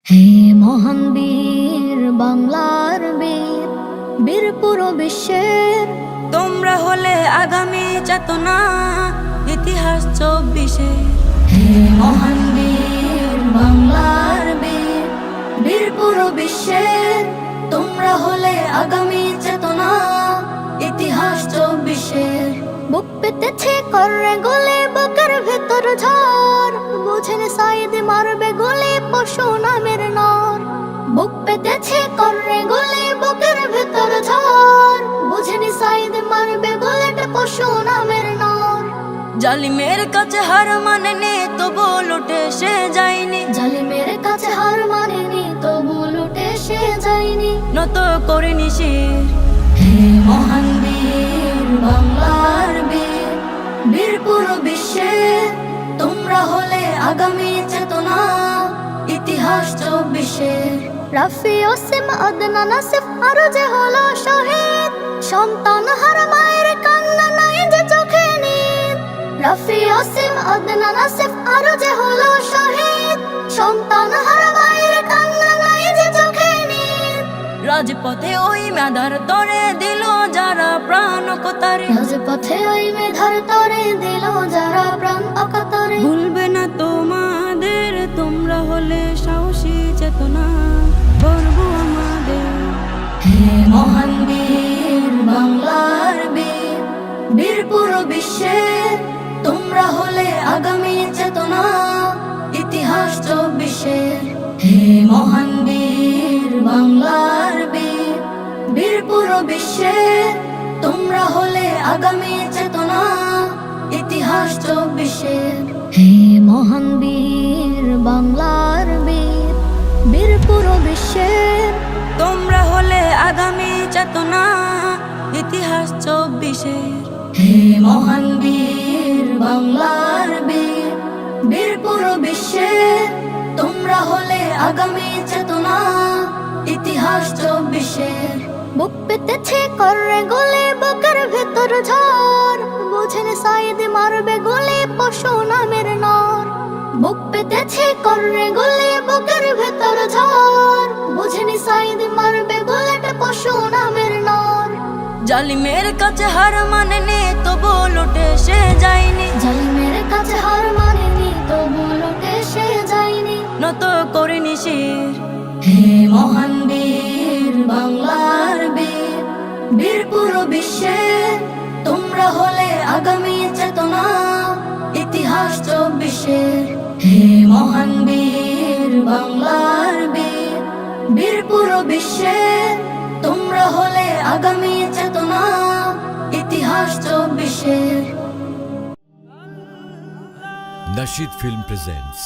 হে মহান বীর বাংলার বীর, বীর পুরো বিশ্বের, তোমরা হলে আগামী চেতনা, ইতিহাস 24-এর। হে মহান বীর বাংলার বীর, বীর পুরো বিশ্বের, তোমরা হলে আগামী চেতনা, ইতিহাস 24-এর। বুক পেতেছে করে গলে, বুকের ভেতর ঝড়, বুঝেন সাইদ মারবে গলে পশু নামের নর। বুক পেতেছে করে গলে, বুকের ভেতর ঝড়, বুঝেন সাইদ মারবে গলেটা পশু নামের নর। জালিমের কাছে হার মানেনি, তবু লুটে সে যায়নি। জালিমের কাছে হার মানেনি, তবু লুটে সে যায়নি। নত করেনি শির। হে মহান বীর বাংলার বীর, বীর পুরো বিশ্বের, তোমরা হলে আগামী চেতনা, ইতিহাস 24-এর। রাফি ওসিম আদনান আসিফ আরো যে হলো শহীদ, সন্তান হারা মায়ের কান্না নাই যে চোখে নিদ। রাফি ওসিম আদনান আসিফ আরো যে হলো শহীদ, সন্তান হারা মায়ের কান্না নাই যে চোখে নিদ। রাজপথে ওই মেধার তরে দিল যারা প্রাণ অকতারে, রাজপথে ওই মেধার তরে দিল যারা প্রাণ অকাতরে। ভুলবে না তোমাদের, তোমরা হলে সাহসী চেতনা, গর্ব আমাদের। হে মহান বীর বাংলার বীর, বীর পুরো বিশ্বের, তোমরা হলে আগামী চেতনা, ইতিহাস 24-এর। হে মহান বীর বাংলার বীর, বীর পুরো বিশ্বের, তোমরা হলে আগামী চেতনা, ইতিহাস 24-এর। হে মহান বীর বাংলার বীর, বীর পুরো বিশ্বের, তোমরা হলে আগামী চেতনা, ইতিহাস 24-এর। হে মহান বীর বাংলার বীর, বীর পুরো বিশ্বের, তোমরা হলে আগামী চেতনা, ইতিহাস 24-এর। বুক পেতেছে করে গলে, বুকের ভেতর ঝড়, বুঝেন সাইদ মারবে গলে পশু নামের নর। বুক পেতেছে করে গলে, বুকের ভেতর ঝড়, বুঝেন সাইদ মারবে গলেটা পশু নামের নর। জালিমের কাছে হার মানেনি, তবু লুটে সে যায়নি। জালিমের কাছে হার মানেনি, তবু লুটে সে যায়নি। নত করেনি শির। হে মহান বীর বাংলার বীর, বীর পুরো বিশ্বের, তোমরা হলে আগামী চেতনা, ইতিহাস 24-এর। হে মহান বীর বাংলার বীর, বীর পুরো বিশ্বের, তোমরা হলে আগামী চেতনা, ইতিহাস 24-এর। Nasheed Film presents